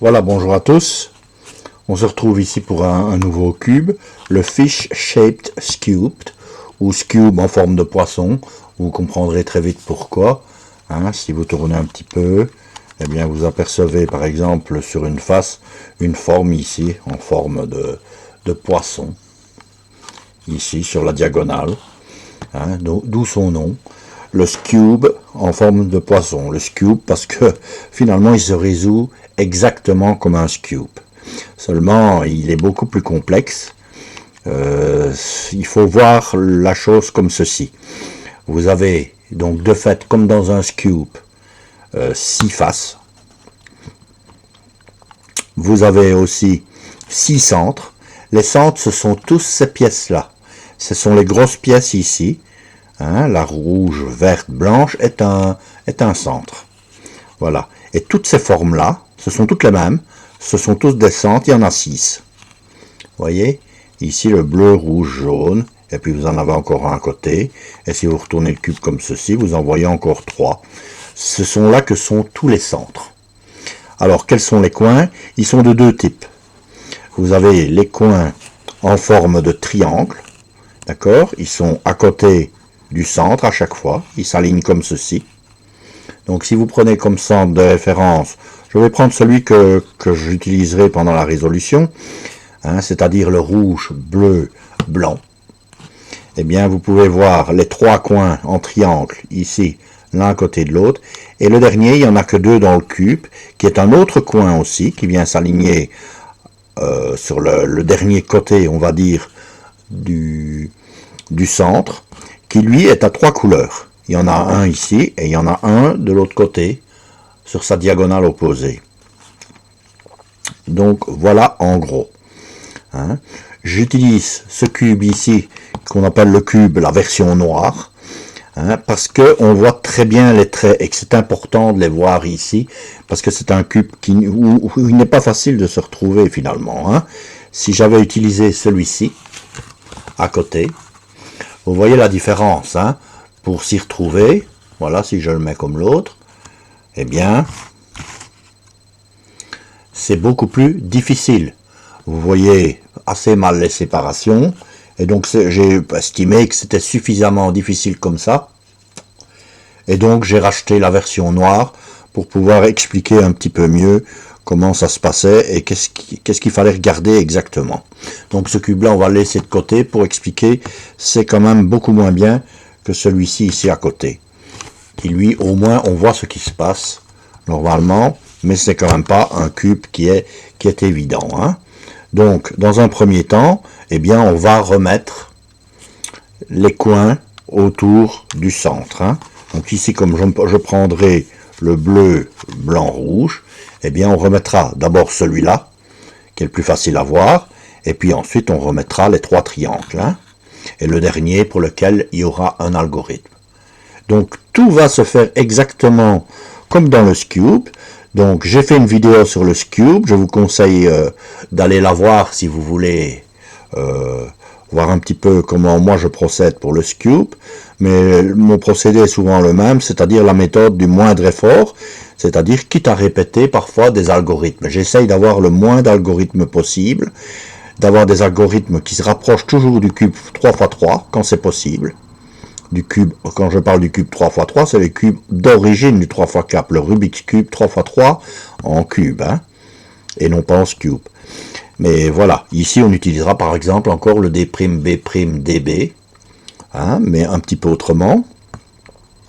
Voilà, bonjour à tous. On se retrouve ici pour un nouveau cube, le Fish Shaped Scooped, ou Scube en forme de poisson. Vous comprendrez très vite pourquoi. Si vous tournez un petit peu, eh bien vous apercevez par exemple sur une face une forme ici en forme de poisson, ici sur la diagonale, d'où son nom. Le Scube en forme de poisson. Le Scube parce que finalement il se résout exactement comme un Scoop. Seulement il est beaucoup plus complexe. Il faut voir la chose comme ceci. Vous avez donc de fait comme dans un Scoop 6 faces. Vous avez aussi 6 centres. Les centres, ce sont tous ces pièces-là. Ce sont les grosses pièces ici. La rouge, verte, blanche est un centre. Voilà. Et toutes ces formes-là, ce sont toutes les mêmes. Ce sont tous des centres. Il y en a 6. Vous voyez? Ici, le bleu, rouge, jaune. Et puis, vous en avez encore un à côté. Et si vous retournez le cube comme ceci, vous en voyez encore 3. Ce sont là que sont tous les centres. Alors, quels sont les coins? Ils sont de deux types. Vous avez les coins en forme de triangle. D'accord? Ils sont à côté du centre à chaque fois. Ils s'alignent comme ceci. Donc, si vous prenez comme centre de référence, je vais prendre celui que j'utiliserai pendant la résolution, c'est-à-dire le rouge, bleu, blanc. Eh bien, vous pouvez voir les 3 coins en triangle, ici, l'un à côté de l'autre. Et le dernier, il n'y en a que 2 dans le cube, qui est un autre coin aussi, qui vient s'aligner sur le dernier côté, on va dire, du centre, qui lui est à 3 couleurs. Il y en a un ici, et il y en a un de l'autre côté, sur sa diagonale opposée. Donc, voilà en gros. J'utilise ce cube ici, qu'on appelle le cube, la version noire, parce qu'on voit très bien les traits, et que c'est important de les voir ici, parce que c'est un cube où il n'est pas facile de se retrouver finalement. Si j'avais utilisé celui-ci, à côté, vous voyez la différence, pour s'y retrouver, voilà, si je le mets comme l'autre, eh bien, c'est beaucoup plus difficile. Vous voyez assez mal les séparations, et donc j'ai estimé que c'était suffisamment difficile comme ça, et donc j'ai racheté la version noire pour pouvoir expliquer un petit peu mieux comment ça se passait et qu'est-ce qu'il fallait regarder exactement. Donc ce cube là on va le laisser de côté pour expliquer, c'est quand même beaucoup moins bien que celui-ci ici à côté, qui lui au moins on voit ce qui se passe normalement, mais c'est quand même pas un cube qui est évident. Donc dans un premier temps, eh bien on va remettre les coins autour du centre. Donc ici, comme je prendrai le bleu, blanc, rouge, eh bien on remettra d'abord celui-là, qui est le plus facile à voir, et puis ensuite on remettra les 3 triangles, et le dernier pour lequel il y aura un algorithme. Donc tout va se faire exactement comme dans le Scoop. Donc j'ai fait une vidéo sur le Scoop, je vous conseille d'aller la voir si vous voulez voir un petit peu comment moi je procède pour le Scoop, mais mon procédé est souvent le même, c'est-à-dire la méthode du moindre effort, c'est-à-dire quitte à répéter parfois des algorithmes. J'essaye d'avoir le moins d'algorithmes possible, d'avoir des algorithmes qui se rapprochent toujours du cube 3x3 quand c'est possible. Du cube, quand je parle du cube 3x3, c'est le cube d'origine du 3x4, le Rubik's Cube 3x3 en cube, et non pas en Scoop. Mais voilà, ici on utilisera par exemple encore le d'B', mais un petit peu autrement.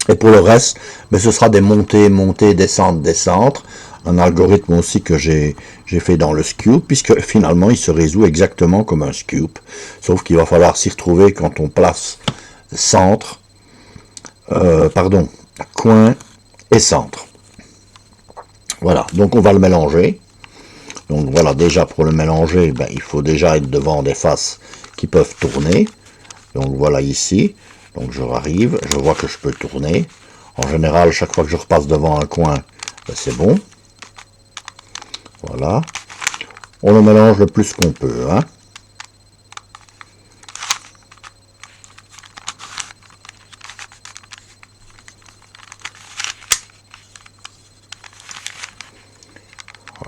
Et pour le reste, ce sera des montées, descentes, un algorithme aussi que j'ai fait dans le Scoop, puisque finalement il se résout exactement comme un Scoop, sauf qu'il va falloir s'y retrouver quand on place centre, coin et centre. Voilà, donc on va le mélanger. Donc voilà, déjà pour le mélanger, il faut déjà être devant des faces qui peuvent tourner. Donc voilà ici, donc je arrive, je vois que je peux tourner. En général, chaque fois que je repasse devant un coin, c'est bon. Voilà. On le mélange le plus qu'on peut.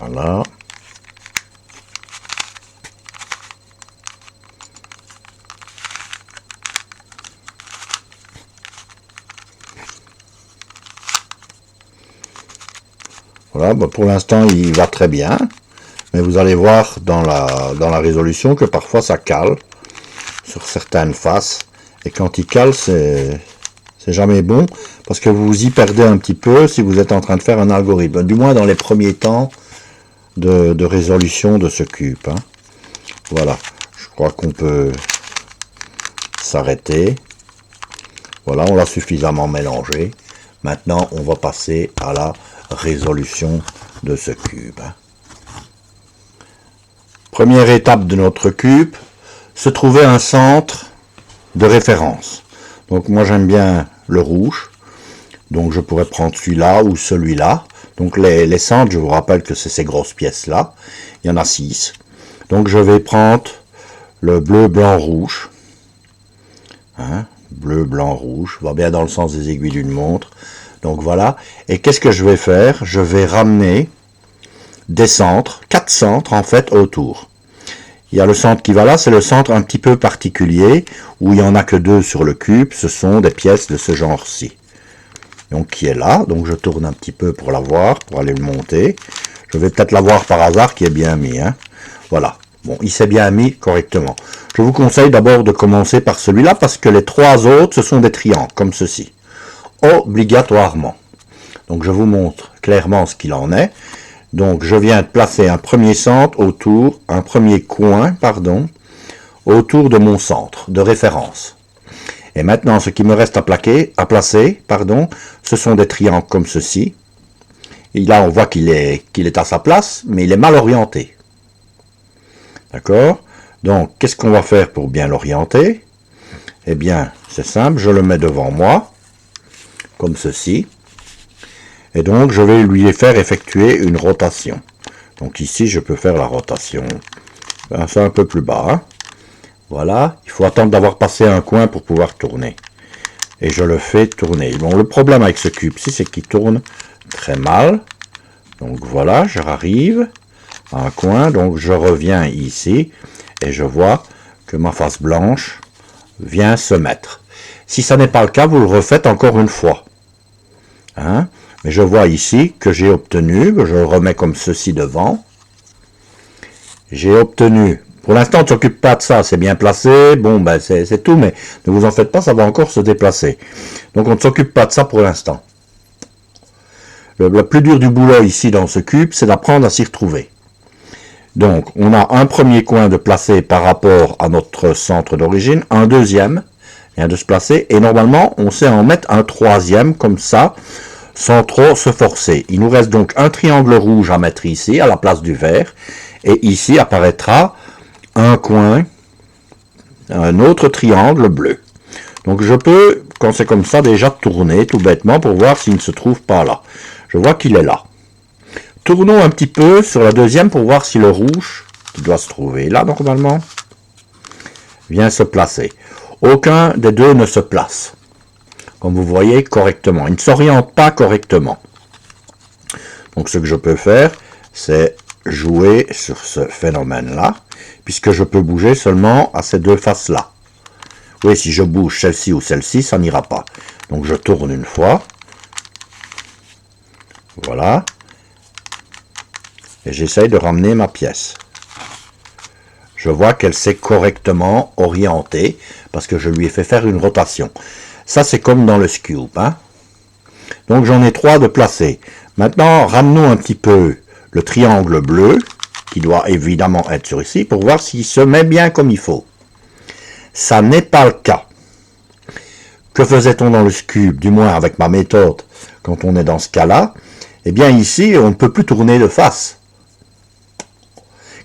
Voilà. Voilà, bah pour l'instant il va très bien. Mais vous allez voir dans la résolution que parfois ça cale sur certaines faces. Et quand il cale, c'est jamais bon, parce que vous y perdez un petit peu si vous êtes en train de faire un algorithme. Du moins dans les premiers temps de résolution de ce cube. Hein. Voilà, je crois qu'on peut s'arrêter. Voilà, on l'a suffisamment mélangé. Maintenant, on va passer à la résolution de ce cube. Première étape de notre cube, se trouver un centre de référence. Donc moi j'aime bien le rouge, donc je pourrais prendre celui-là ou celui-là. Donc les centres, je vous rappelle que c'est ces grosses pièces-là, il y en a 6. Donc je vais prendre le bleu, blanc, rouge. Hein, bleu, blanc, rouge, va bien dans le sens des aiguilles d'une montre. Donc voilà, et qu'est-ce que je vais faire? Je vais ramener des centres, 4 centres en fait autour. Il y a le centre qui va là, c'est le centre un petit peu particulier, où il n'y en a que 2 sur le cube, ce sont des pièces de ce genre-ci. Donc qui est là, donc je tourne un petit peu pour la voir, pour aller le monter. Je vais peut-être la voir par hasard qui est bien mis. Hein. Voilà, bon, il s'est bien mis correctement. Je vous conseille d'abord de commencer par celui-là, parce que les 3 autres, ce sont des triangles, comme ceci. Obligatoirement. Donc je vous montre clairement ce qu'il en est. Donc je viens de placer un premier centre autour, un premier coin, pardon, autour de mon centre de référence. Et maintenant, ce qui me reste à placer, ce sont des triangles comme ceci. Et là, on voit qu'il est à sa place, mais il est mal orienté. D'accord? Donc, qu'est-ce qu'on va faire pour bien l'orienter? Eh bien, c'est simple, je le mets devant moi, comme ceci. Et donc, je vais lui faire effectuer une rotation. Donc ici, je peux faire la rotation. C'est un peu plus bas. Hein. Voilà, il faut attendre d'avoir passé un coin pour pouvoir tourner. Et je le fais tourner. Bon, le problème avec ce cube-ci, c'est qu'il tourne très mal. Donc voilà, je arrive à un coin. Donc je reviens ici et je vois que ma face blanche vient se mettre. Si ça n'est pas le cas, vous le refaites encore une fois. Hein? Mais je vois ici que j'ai obtenu, je le remets comme ceci devant. J'ai obtenu, pour l'instant on ne s'occupe pas de ça, c'est bien placé, bon ben c'est tout, mais ne vous en faites pas, ça va encore se déplacer. Donc on ne s'occupe pas de ça pour l'instant. Le plus dur du boulot ici dans ce cube, c'est d'apprendre à s'y retrouver. Donc on a un premier coin de placer par rapport à notre centre d'origine, un deuxième vient de se placer, et normalement on sait en mettre un troisième comme ça, sans trop se forcer. Il nous reste donc un triangle rouge à mettre ici, à la place du vert, et ici apparaîtra un coin, un autre triangle bleu. Donc je peux, quand c'est comme ça, déjà tourner tout bêtement pour voir s'il ne se trouve pas là. Je vois qu'il est là. Tournons un petit peu sur la deuxième pour voir si le rouge, qui doit se trouver là normalement, vient se placer. Aucun des deux ne se place. Comme vous voyez, correctement. Il ne s'oriente pas correctement. Donc ce que je peux faire, c'est jouer sur ce phénomène-là, puisque je peux bouger seulement à ces deux faces-là. Oui, si je bouge celle-ci ou celle-ci, ça n'ira pas. Donc je tourne une fois. Voilà. Et j'essaye de ramener ma pièce. Je vois qu'elle s'est correctement orientée, parce que je lui ai fait faire une rotation. Ça, c'est comme dans le Scoop. Hein. Donc, j'en ai 3 de placés. Maintenant, ramenons un petit peu le triangle bleu, qui doit évidemment être sur ici, pour voir s'il se met bien comme il faut. Ça n'est pas le cas. Que faisait-on dans le Scoop, du moins avec ma méthode, quand on est dans ce cas-là? Eh bien, ici, on ne peut plus tourner de face.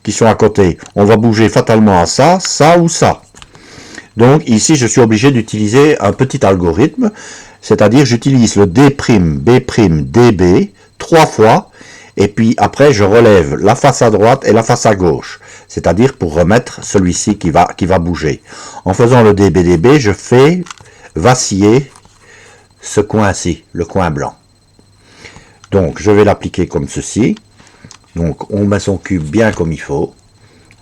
Qui sont à côté. On va bouger fatalement à ça, ça ou ça. Donc ici, je suis obligé d'utiliser un petit algorithme, c'est-à-dire j'utilise le D', B', DB 3 fois, et puis après je relève la face à droite et la face à gauche, c'est-à-dire pour remettre celui-ci qui va bouger. En faisant le DB, je fais vaciller ce coin-ci, le coin blanc. Donc je vais l'appliquer comme ceci. Donc on met son cube bien comme il faut,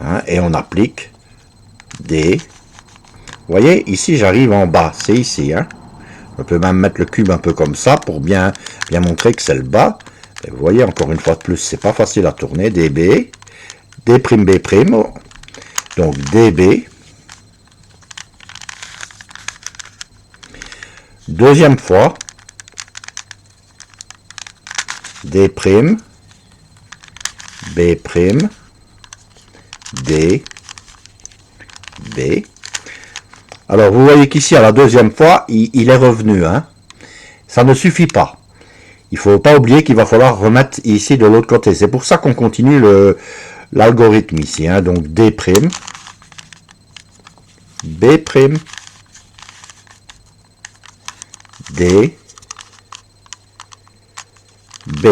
hein, et on applique D. Vous voyez, ici j'arrive en bas, c'est ici. Hein. Je peux même mettre le cube un peu comme ça pour bien montrer que c'est le bas. Et vous voyez, encore une fois de plus, c'est pas facile à tourner. DB, D'B', donc DB. Deuxième fois, D', B', D, B. Alors, vous voyez qu'ici, à la deuxième fois, il est revenu. Hein. Ça ne suffit pas. Il ne faut pas oublier qu'il va falloir remettre ici de l'autre côté. C'est pour ça qu'on continue l'algorithme ici. Hein. Donc, D', B', D, B.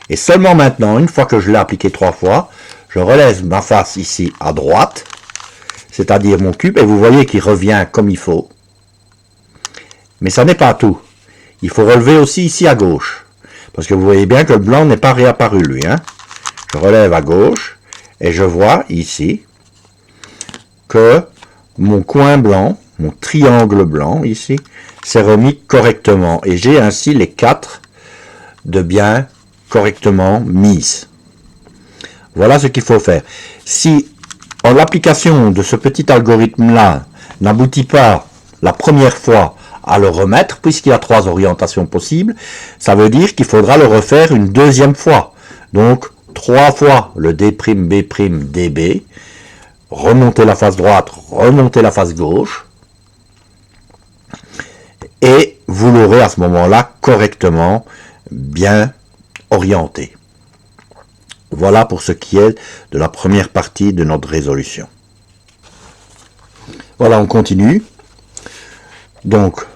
Et seulement maintenant, une fois que je l'ai appliqué 3 fois, je relève ma face ici à droite, c'est-à-dire mon cube, et vous voyez qu'il revient comme il faut. Mais ça n'est pas tout. Il faut relever aussi ici à gauche, parce que vous voyez bien que le blanc n'est pas réapparu lui. Hein. Je relève à gauche, et je vois ici que mon coin blanc, mon triangle blanc ici, s'est remis correctement. Et j'ai ainsi les 4 de bien correctement mises. Voilà ce qu'il faut faire. Si en l'application de ce petit algorithme-là n'aboutit pas la première fois à le remettre, puisqu'il y a 3 orientations possibles, ça veut dire qu'il faudra le refaire une deuxième fois. Donc 3 fois le D', B', DB, remonter la face droite, remonter la face gauche, et vous l'aurez à ce moment-là correctement bien orienté. Voilà pour ce qui est de la première partie de notre résolution. Voilà, on continue. Donc,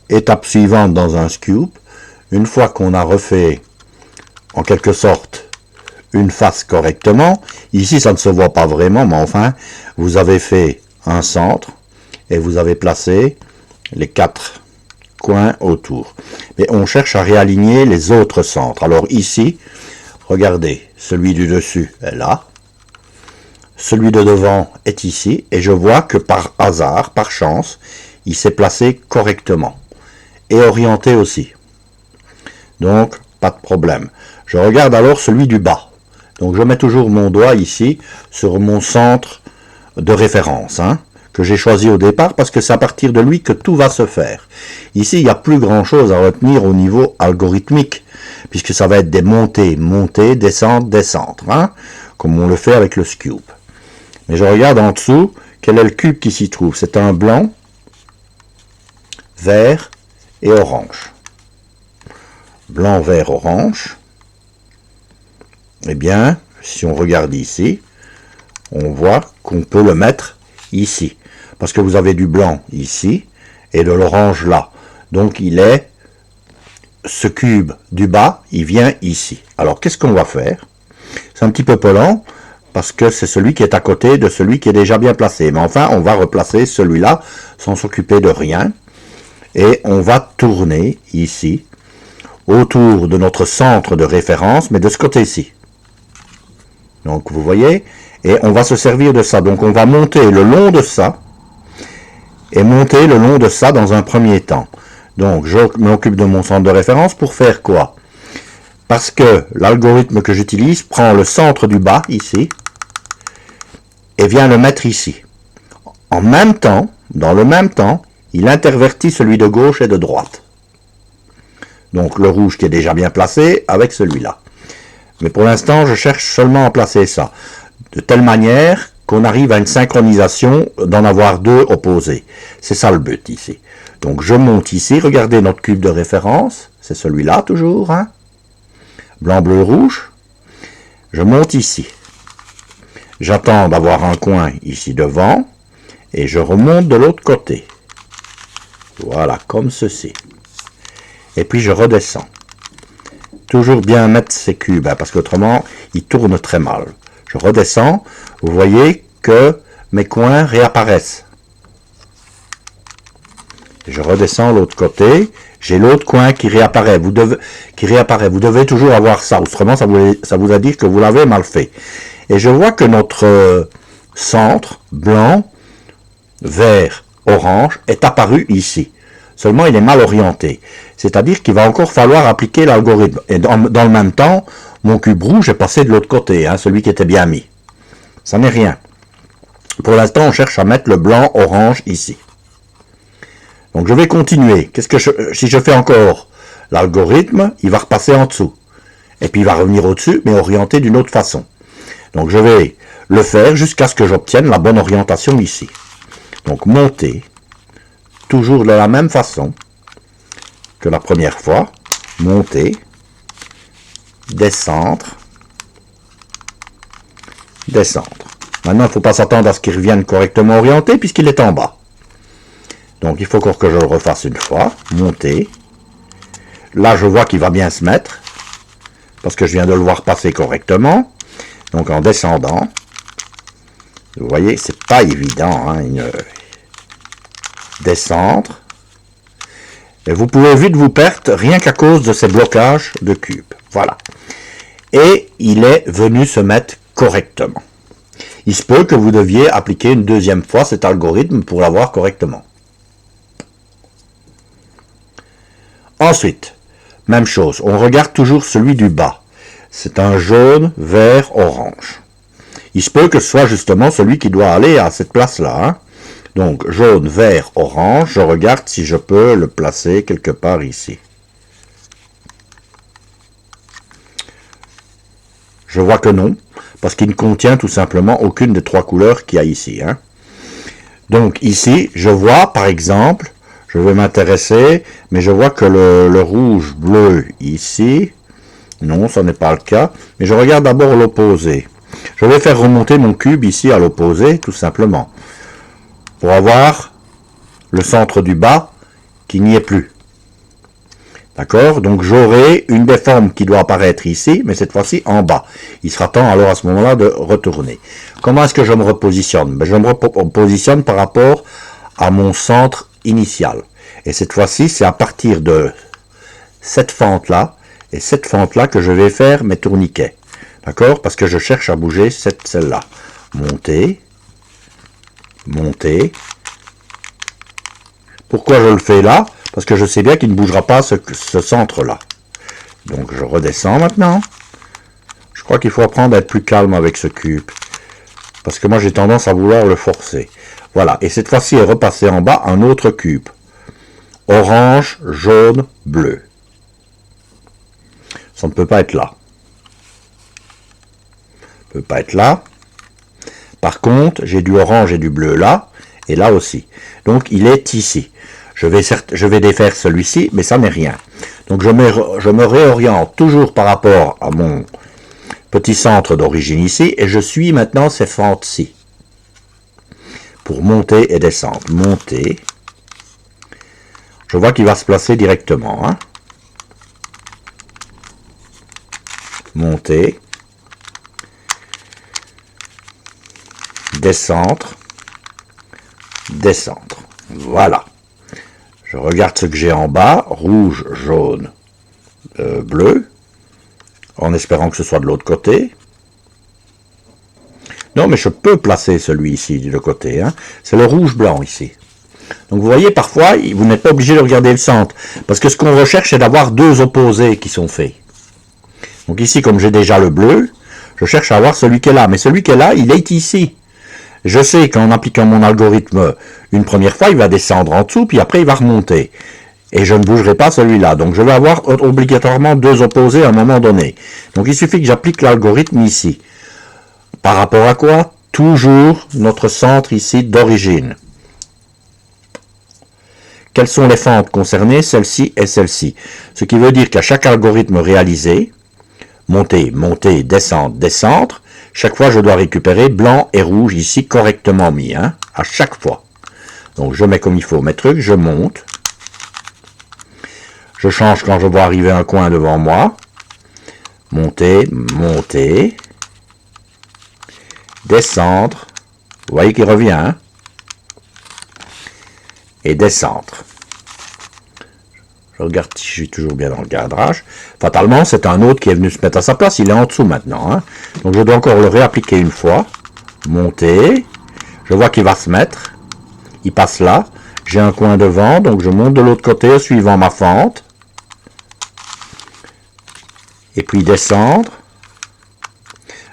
étape suivante dans un scoop. Une fois qu'on a refait, en quelque sorte, une face correctement, ici ça ne se voit pas vraiment, mais enfin, vous avez fait un centre et vous avez placé les 4 coins autour. Mais on cherche à réaligner les autres centres. Alors ici, regardez, celui du dessus est là, celui de devant est ici, et je vois que par hasard, par chance, il s'est placé correctement, et orienté aussi. Donc, pas de problème. Je regarde alors celui du bas. Donc je mets toujours mon doigt ici, sur mon centre de référence, hein, que j'ai choisi au départ, parce que c'est à partir de lui que tout va se faire. Ici, il n'y a plus grand-chose à retenir au niveau algorithmique, puisque ça va être des montées, montées, descentes, descentes, hein, comme on le fait avec le scoop. Mais je regarde en dessous, quel est le cube qui s'y trouve. C'est un blanc, vert et orange. Blanc, vert, orange. Eh bien, si on regarde ici, on voit qu'on peut le mettre ici. Parce que vous avez du blanc ici et de l'orange là. Donc il est, ce cube du bas, il vient ici. Alors qu'est-ce qu'on va faire? C'est un petit peu pelant parce que c'est celui qui est à côté de celui qui est déjà bien placé. Mais enfin, on va replacer celui-là sans s'occuper de rien. Et on va tourner ici autour de notre centre de référence, mais de ce côté-ci. Donc vous voyez, et on va se servir de ça. Donc on va monter le long de ça, et monter le long de ça dans un premier temps. Donc je m'occupe de mon centre de référence pour faire quoi? Parce que l'algorithme que j'utilise prend le centre du bas, ici, et vient le mettre ici. En même temps, dans le même temps, il intervertit celui de gauche et de droite. Donc le rouge qui est déjà bien placé avec celui-là. Mais pour l'instant, je cherche seulement à placer ça. De telle manière qu'on arrive à une synchronisation d'en avoir 2 opposés. C'est ça le but ici. Donc je monte ici, regardez notre cube de référence, c'est celui-là toujours, hein? Blanc, bleu, rouge. Je monte ici. J'attends d'avoir un coin ici devant, et je remonte de l'autre côté. Voilà, comme ceci. Et puis je redescends. Toujours bien mettre ces cubes, hein, parce qu'autrement, ils tournent très mal. Je redescends, vous voyez que mes coins réapparaissent. Je redescends l'autre côté, j'ai l'autre coin qui réapparaît. Vous devez toujours avoir ça, autrement ça vous a dit que vous l'avez mal fait. Et je vois que notre centre, blanc, vert, orange, est apparu ici. Seulement, il est mal orienté. C'est-à-dire qu'il va encore falloir appliquer l'algorithme. Et dans le même temps, mon cube rouge est passé de l'autre côté, hein, celui qui était bien mis. Ça n'est rien. Pour l'instant, on cherche à mettre le blanc orange ici. Donc, je vais continuer. Si je fais encore l'algorithme, il va repasser en dessous. Et puis, il va revenir au-dessus, mais orienté d'une autre façon. Donc, je vais le faire jusqu'à ce que j'obtienne la bonne orientation ici. Donc, monter. Toujours de la même façon que la première fois. Monter. Descendre. Descendre. Maintenant, il ne faut pas s'attendre à ce qu'il revienne correctement orienté puisqu'il est en bas. Donc, il faut encore que je le refasse une fois. Monter. Là, je vois qu'il va bien se mettre parce que je viens de le voir passer correctement. Donc, en descendant, vous voyez, c'est pas évident, hein, descendre. Et vous pouvez vite vous perdre rien qu'à cause de ces blocages de cubes. Voilà. Et il est venu se mettre correctement. Il se peut que vous deviez appliquer une deuxième fois cet algorithme pour l'avoir correctement. Ensuite, même chose, on regarde toujours celui du bas. C'est un jaune, vert, orange. Il se peut que ce soit justement celui qui doit aller à cette place-là, hein. Donc, jaune, vert, orange, je regarde si je peux le placer quelque part ici. Je vois que non, parce qu'il ne contient tout simplement aucune des trois couleurs qu'il y a ici, hein. Donc, ici, je vois, par exemple, je vais m'intéresser, mais je vois que le rouge, bleu, ici, non, ce n'est pas le cas, mais je regarde d'abord l'opposé. Je vais faire remonter mon cube ici à l'opposé, tout simplement, pour avoir le centre du bas qui n'y est plus. D'accord? Donc j'aurai une des formes qui doit apparaître ici, mais cette fois-ci en bas. Il sera temps alors à ce moment-là de retourner. Comment est-ce que je me repositionne? Je me repositionne par rapport à mon centre initial. Et cette fois-ci, c'est à partir de cette fente-là et cette fente-là que je vais faire mes tourniquets. D'accord? Parce que je cherche à bouger celle-là. Monter. Monter. Pourquoi je le fais là? Parce que je sais bien qu'il ne bougera pas ce centre-là. Donc je redescends maintenant. Je crois qu'il faut apprendre à être plus calme avec ce cube. Parce que moi j'ai tendance à vouloir le forcer. Voilà. Et cette fois-ci est repassé en bas un autre cube. Orange, jaune, bleu. Ça ne peut pas être là. Ça ne peut pas être là. Par contre, j'ai du orange et du bleu là, et là aussi. Donc, il est ici. Je vais défaire celui-ci, mais ça n'est rien. Donc, je me réoriente toujours par rapport à mon petit centre d'origine ici, et je suis maintenant ces fentes-ci. Pour monter et descendre. Monter. Je vois qu'il va se placer directement, hein. Monter. Descendre. Descendre. Voilà. Je regarde ce que j'ai en bas. Rouge, jaune, bleu. En espérant que ce soit de l'autre côté. Non, mais je peux placer celui ici de côté, hein. C'est le rouge-blanc ici. Donc vous voyez, parfois, vous n'êtes pas obligé de regarder le centre. Parce que ce qu'on recherche, c'est d'avoir deux opposés qui sont faits. Donc ici, comme j'ai déjà le bleu, je cherche à avoir celui qui est là. Mais celui qui est là, il est ici. Je sais qu'en appliquant mon algorithme une première fois, il va descendre en dessous, puis après il va remonter. Et je ne bougerai pas celui-là. Donc je vais avoir obligatoirement deux opposés à un moment donné. Donc il suffit que j'applique l'algorithme ici. Par rapport à quoi? Toujours notre centre ici d'origine. Quelles sont les fentes concernées? Celle-ci et celle-ci. Ce qui veut dire qu'à chaque algorithme réalisé, monter, monter, descendre, descendre, chaque fois je dois récupérer blanc et rouge ici correctement mis, hein, à chaque fois. Donc je mets comme il faut mes trucs, je monte. Je change quand je vois arriver un coin devant moi. Monter, monter. Descendre. Vous voyez qu'il revient, hein. Et descendre. Je regarde si je suis toujours bien dans le cadrage. Fatalement, c'est un autre qui est venu se mettre à sa place. Il est en dessous maintenant, hein. Donc je dois encore le réappliquer une fois. Monter. Je vois qu'il va se mettre. Il passe là. J'ai un coin devant, donc je monte de l'autre côté suivant ma fente. Et puis descendre.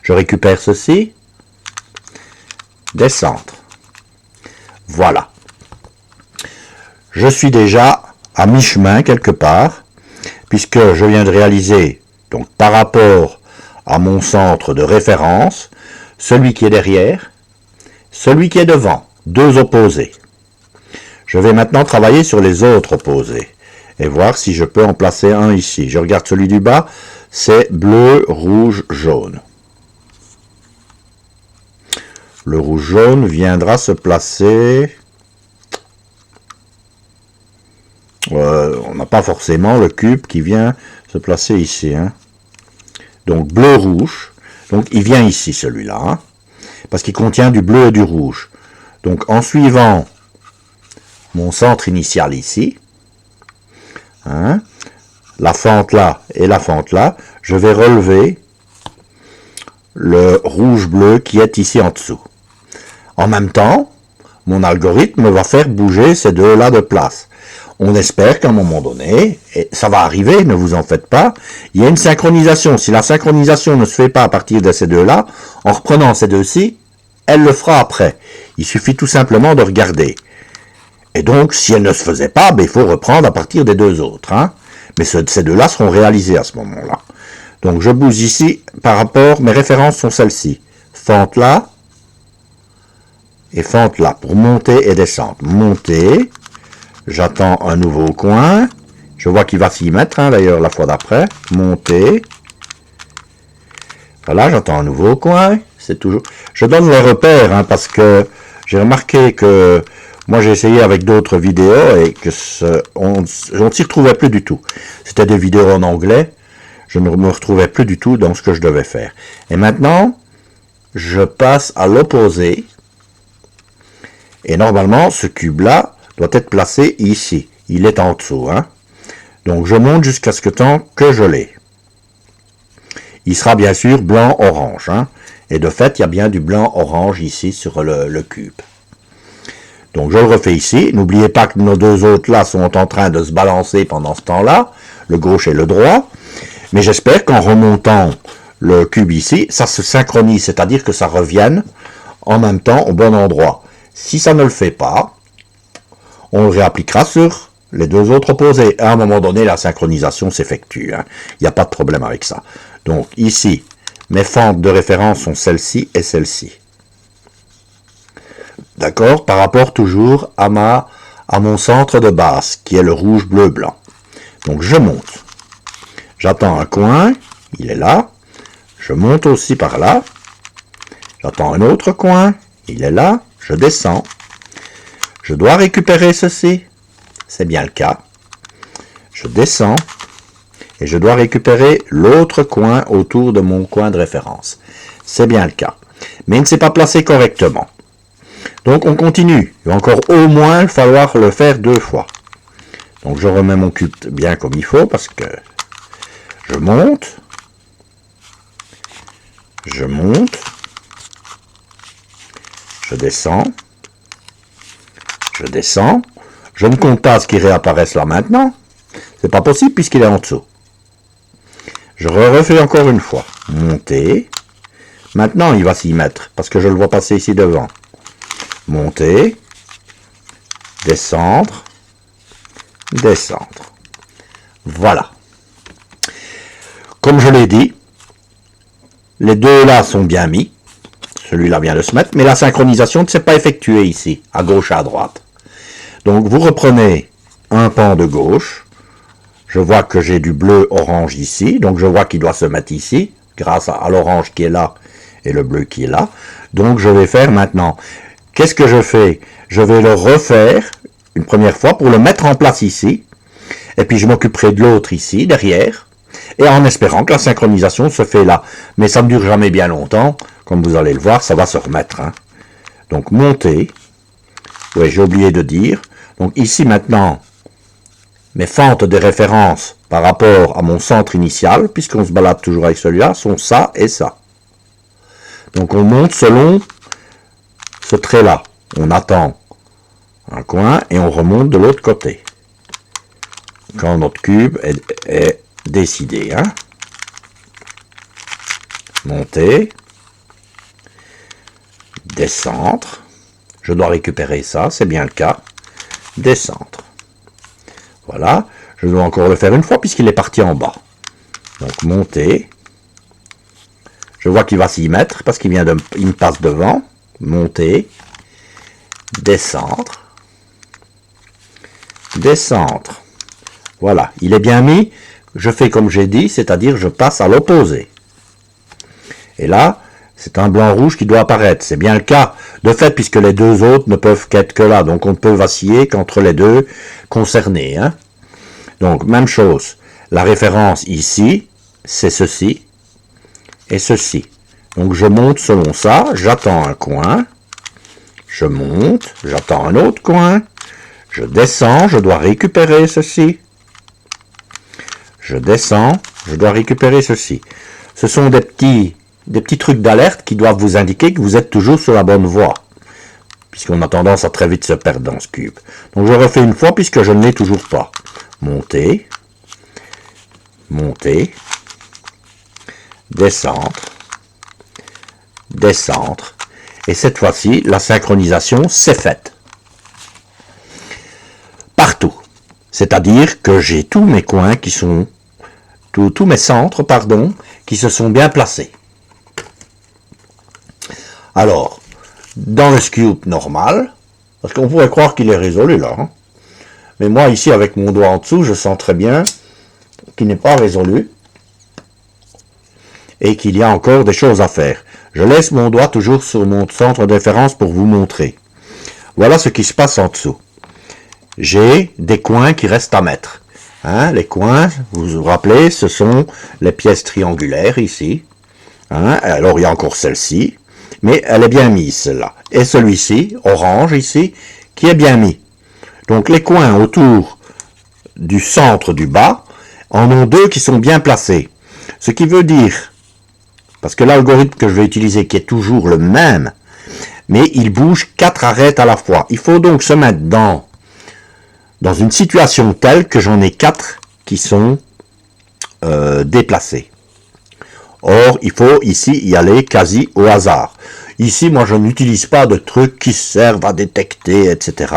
Je récupère ceci. Descendre. Voilà. Je suis déjà à mi-chemin quelque part, puisque je viens de réaliser, donc par rapport à mon centre de référence, celui qui est derrière, celui qui est devant, deux opposés. Je vais maintenant travailler sur les autres opposés et voir si je peux en placer un ici. Je regarde celui du bas, c'est bleu, rouge, jaune. Le rouge-jaune viendra se placer... on n'a pas forcément le cube qui vient se placer ici. Hein. Donc bleu-rouge. Donc il vient ici celui-là. Hein, parce qu'il contient du bleu et du rouge. Donc en suivant mon centre initial ici, hein, la fente là et la fente là, je vais relever le rouge-bleu qui est ici en dessous. En même temps, mon algorithme va faire bouger ces deux-là de place. On espère qu'à un moment donné, et ça va arriver, ne vous en faites pas, il y a une synchronisation. Si la synchronisation ne se fait pas à partir de ces deux-là, en reprenant ces deux-ci, elle le fera après. Il suffit tout simplement de regarder. Et donc, si elle ne se faisait pas, ben, il faut reprendre à partir des deux autres. Hein. Mais ces deux-là seront réalisés à ce moment-là. Donc, je bouge ici par rapport, mes références sont celles-ci. Fente là et fente là pour monter et descendre. Monter, j'attends un nouveau coin. Je vois qu'il va s'y mettre, hein, d'ailleurs, la fois d'après. Monter. Voilà, j'attends un nouveau coin. C'est toujours... Je donne les repères, hein, parce que j'ai remarqué que moi j'ai essayé avec d'autres vidéos et que on ne s'y retrouvait plus du tout. C'était des vidéos en anglais. Je ne me retrouvais plus du tout dans ce que je devais faire. Et maintenant, je passe à l'opposé. Et normalement, ce cube-là doit être placé ici. Il est en dessous. Hein. Donc je monte jusqu'à ce temps que je l'ai. Il sera bien sûr blanc-orange. Hein. Et de fait, il y a bien du blanc-orange ici sur le cube. Donc je le refais ici. N'oubliez pas que nos deux autres là sont en train de se balancer pendant ce temps-là. Le gauche et le droit. Mais j'espère qu'en remontant le cube ici, ça se synchronise. C'est-à-dire que ça revienne en même temps au bon endroit. Si ça ne le fait pas, on le réappliquera sur les deux autres opposés. À un moment donné, la synchronisation s'effectue. Hein. Il n'y a pas de problème avec ça. Donc ici, mes fentes de référence sont celle-ci et celle-ci. D'accord? Par rapport toujours à mon centre de base, qui est le rouge, bleu, blanc. Donc je monte. J'attends un coin, il est là. Je monte aussi par là. J'attends un autre coin, il est là. Je descends. Je dois récupérer ceci. C'est bien le cas. Je descends. Et je dois récupérer l'autre coin autour de mon coin de référence. C'est bien le cas. Mais il ne s'est pas placé correctement. Donc on continue. Il va encore au moins falloir le faire deux fois. Donc je remets mon cube bien comme il faut parce que je monte. Je monte. Je descends. Je descends. Je ne compte pas ce qui réapparaisse là maintenant. C'est pas possible puisqu'il est en dessous. Je refais encore une fois. Monter. Maintenant, il va s'y mettre parce que je le vois passer ici devant. Monter. Descendre. Descendre. Voilà. Comme je l'ai dit, les deux là sont bien mis. Celui-là vient de se mettre, mais la synchronisation ne s'est pas effectuée ici, à gauche et à droite. Donc vous reprenez un pan de gauche. Je vois que j'ai du bleu-orange ici, donc je vois qu'il doit se mettre ici, grâce à l'orange qui est là et le bleu qui est là. Donc je vais faire maintenant. Qu'est-ce que je fais? Je vais le refaire une première fois pour le mettre en place ici. Et puis je m'occuperai de l'autre ici, derrière. Et en espérant que la synchronisation se fait là. Mais ça ne dure jamais bien longtemps. Comme vous allez le voir, ça va se remettre. Hein. Donc monter. Oui, j'ai oublié de dire. Donc ici maintenant, mes fentes de référence par rapport à mon centre initial, puisqu'on se balade toujours avec celui-là, sont ça et ça. Donc on monte selon ce trait-là. On attend un coin et on remonte de l'autre côté. Quand notre cube est décidé. Hein. Monter. Descendre. Je dois récupérer ça, c'est bien le cas. Descendre. Voilà. Je dois encore le faire une fois puisqu'il est parti en bas. Donc monter. Je vois qu'il va s'y mettre parce qu'il il me passe devant. Monter. Descendre. Descendre. Voilà, il est bien mis. Je fais comme j'ai dit, c'est-à-dire je passe à l'opposé. Et là, c'est un blanc-rouge qui doit apparaître. C'est bien le cas. De fait, puisque les deux autres ne peuvent qu'être que là. Donc on ne peut vaciller qu'entre les deux concernés. Hein. Donc, même chose. La référence ici, c'est ceci et ceci. Donc je monte selon ça. J'attends un coin. Je monte. J'attends un autre coin. Je descends. Je dois récupérer ceci. Je descends. Je dois récupérer ceci. Ce sont des petits trucs d'alerte qui doivent vous indiquer que vous êtes toujours sur la bonne voie. Puisqu'on a tendance à très vite se perdre dans ce cube. Donc je refais une fois puisque je ne l'ai toujours pas. Monter. Monter. Descendre. Descendre. Et cette fois-ci, la synchronisation s'est faite. Partout. C'est-à-dire que j'ai tous mes coins qui sont... Tous mes centres, pardon, qui se sont bien placés. Alors, dans le scoop normal, parce qu'on pourrait croire qu'il est résolu là, hein, mais moi ici avec mon doigt en dessous, je sens très bien qu'il n'est pas résolu et qu'il y a encore des choses à faire. Je laisse mon doigt toujours sur mon centre de référence pour vous montrer. Voilà ce qui se passe en dessous. J'ai des coins qui restent à mettre. Hein, les coins, vous vous rappelez, ce sont les pièces triangulaires ici. Hein, alors il y a encore celle-ci. Mais elle est bien mise, celle-là. Et celui-ci, orange, ici, qui est bien mis. Donc, les coins autour du centre du bas en ont deux qui sont bien placés. Ce qui veut dire, parce que l'algorithme que je vais utiliser, qui est toujours le même, mais il bouge 4 arêtes à la fois. Il faut donc se mettre dans une situation telle que j'en ai 4 qui sont déplacés. Or, il faut ici y aller quasi au hasard. Ici, moi, je n'utilise pas de trucs qui servent à détecter, etc.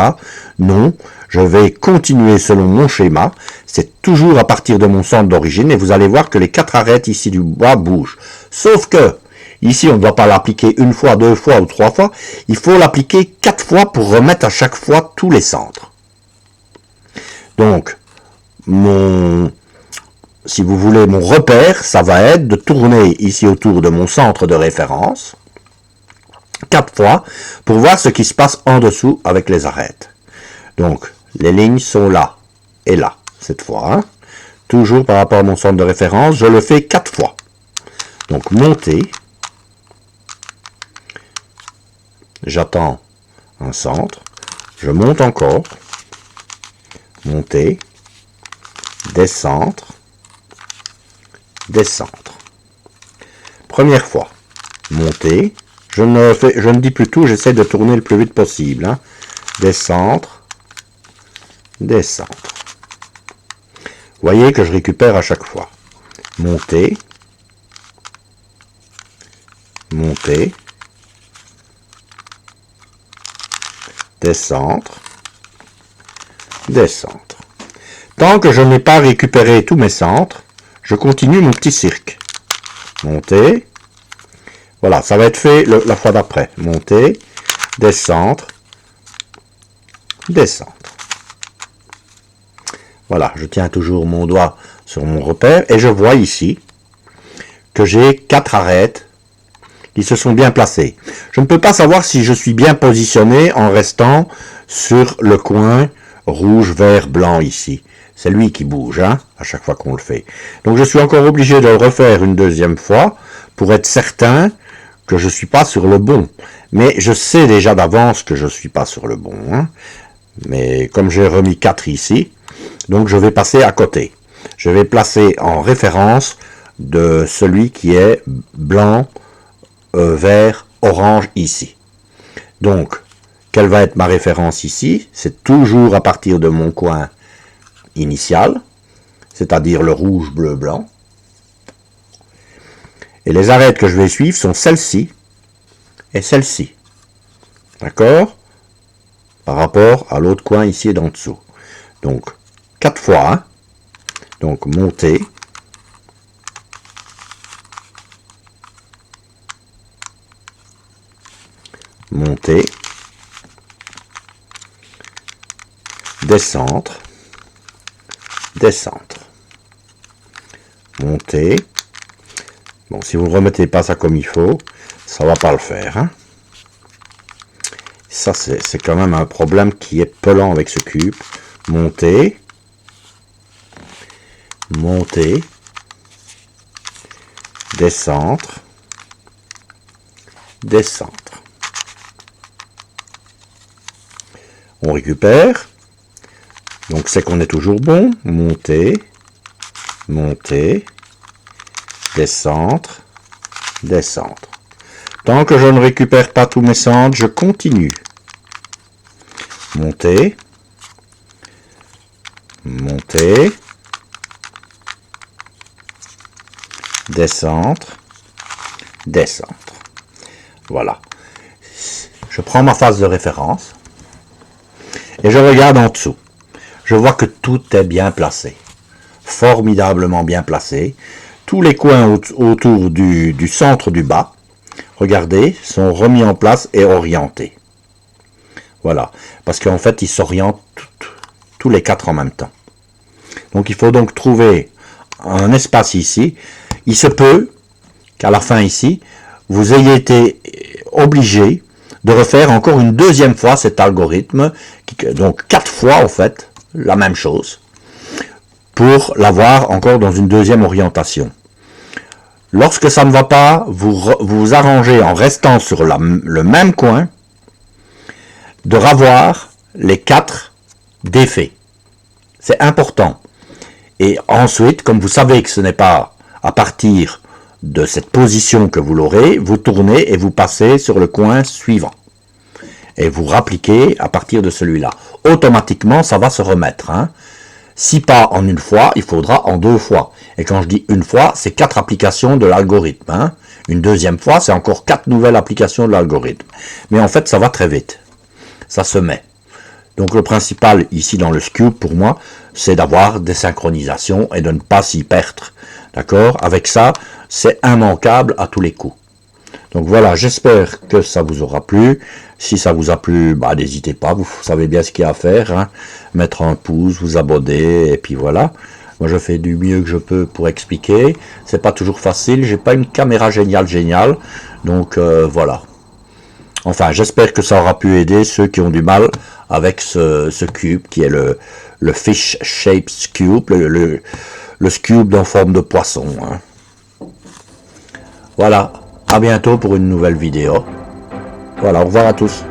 Non, je vais continuer selon mon schéma. C'est toujours à partir de mon centre d'origine et vous allez voir que les 4 arêtes ici du bas bougent. Sauf que, ici, on ne doit pas l'appliquer une fois, 2 fois ou 3 fois. Il faut l'appliquer 4 fois pour remettre à chaque fois tous les centres. Donc, si vous voulez, mon repère, ça va être de tourner ici autour de mon centre de référence 4 fois pour voir ce qui se passe en dessous avec les arêtes. Donc, les lignes sont là et là, cette fois. Hein. Toujours par rapport à mon centre de référence, je le fais 4 fois. Donc, monter. J'attends un centre. Je monte encore. Monter. Descendre. Descendre. Première fois. Monter. Je ne dis plus tout, j'essaie de tourner le plus vite possible. Hein. Descendre. Descendre. Vous voyez que je récupère à chaque fois. Monter. Monter. Descendre. Descendre. Tant que je n'ai pas récupéré tous mes centres, je continue mon petit cirque. Monter. Voilà, ça va être fait la fois d'après. Monter, descendre, descendre. Voilà, je tiens toujours mon doigt sur mon repère et je vois ici que j'ai 4 arêtes qui se sont bien placées. Je ne peux pas savoir si je suis bien positionné en restant sur le coin rouge, vert, blanc ici. C'est lui qui bouge, hein, à chaque fois qu'on le fait. Donc je suis encore obligé de le refaire une deuxième fois pour être certain que je ne suis pas sur le bon. Mais je sais déjà d'avance que je ne suis pas sur le bon. Hein. Mais comme j'ai remis 4 ici, donc je vais passer à côté. Je vais placer en référence de celui qui est blanc, vert, orange ici. Donc, quelle va être ma référence ici? C'est toujours à partir de mon coin initial, c'est-à-dire le rouge, bleu, blanc. Et les arêtes que je vais suivre sont celle-ci et celle-ci. D'accord? Par rapport à l'autre coin ici et d'en dessous. Donc, 4 fois 1. Donc, monter. Monter. Descendre. Descendre. Monter. Bon, si vous ne remettez pas ça comme il faut, ça ne va pas le faire. Hein. Ça, c'est quand même un problème qui est pelant avec ce cube. Monter. Monter. Descendre. Descendre. On récupère. Donc, c'est qu'on est toujours bon. Monter. Monter. Descendre, descendre. Tant que je ne récupère pas tous mes centres, je continue. Monter, monter, descendre, descendre. Voilà. Je prends ma phase de référence et je regarde en dessous. Je vois que tout est bien placé. Formidablement bien placé. Tous les coins autour du centre du bas, regardez, sont remis en place et orientés. Voilà, parce qu'en fait, ils s'orientent tous les 4 en même temps. Donc, il faut donc trouver un espace ici. Il se peut qu'à la fin ici, vous ayez été obligé de refaire encore une deuxième fois cet algorithme, donc 4 fois en fait, la même chose, pour l'avoir encore dans une deuxième orientation. Lorsque ça ne va pas, vous arrangez en restant sur le même coin de revoir les 4 défaits. C'est important. Et ensuite, comme vous savez que ce n'est pas à partir de cette position que vous l'aurez, vous tournez et vous passez sur le coin suivant. Et vous rappliquez à partir de celui-là. Automatiquement, ça va se remettre. Hein. Si pas en une fois, il faudra en 2 fois. Et quand je dis une fois, c'est 4 applications de l'algorithme. Hein. Une deuxième fois, c'est encore 4 nouvelles applications de l'algorithme. Mais en fait, ça va très vite. Ça se met. Donc le principal ici dans le Scube, pour moi, c'est d'avoir des synchronisations et de ne pas s'y perdre. D'accord? Avec ça, c'est immanquable à tous les coups. Donc voilà, j'espère que ça vous aura plu. Si ça vous a plu, bah, n'hésitez pas, vous savez bien ce qu'il y a à faire. Hein. Mettre un pouce, vous abonner, et puis voilà. Moi, je fais du mieux que je peux pour expliquer. C'est pas toujours facile, j'ai pas une caméra géniale. Donc voilà. Enfin, j'espère que ça aura pu aider ceux qui ont du mal avec ce cube, qui est le Fish Shaped Cube, le Scube en forme de poisson. Hein. Voilà. À bientôt pour une nouvelle vidéo. Voilà, au revoir à tous.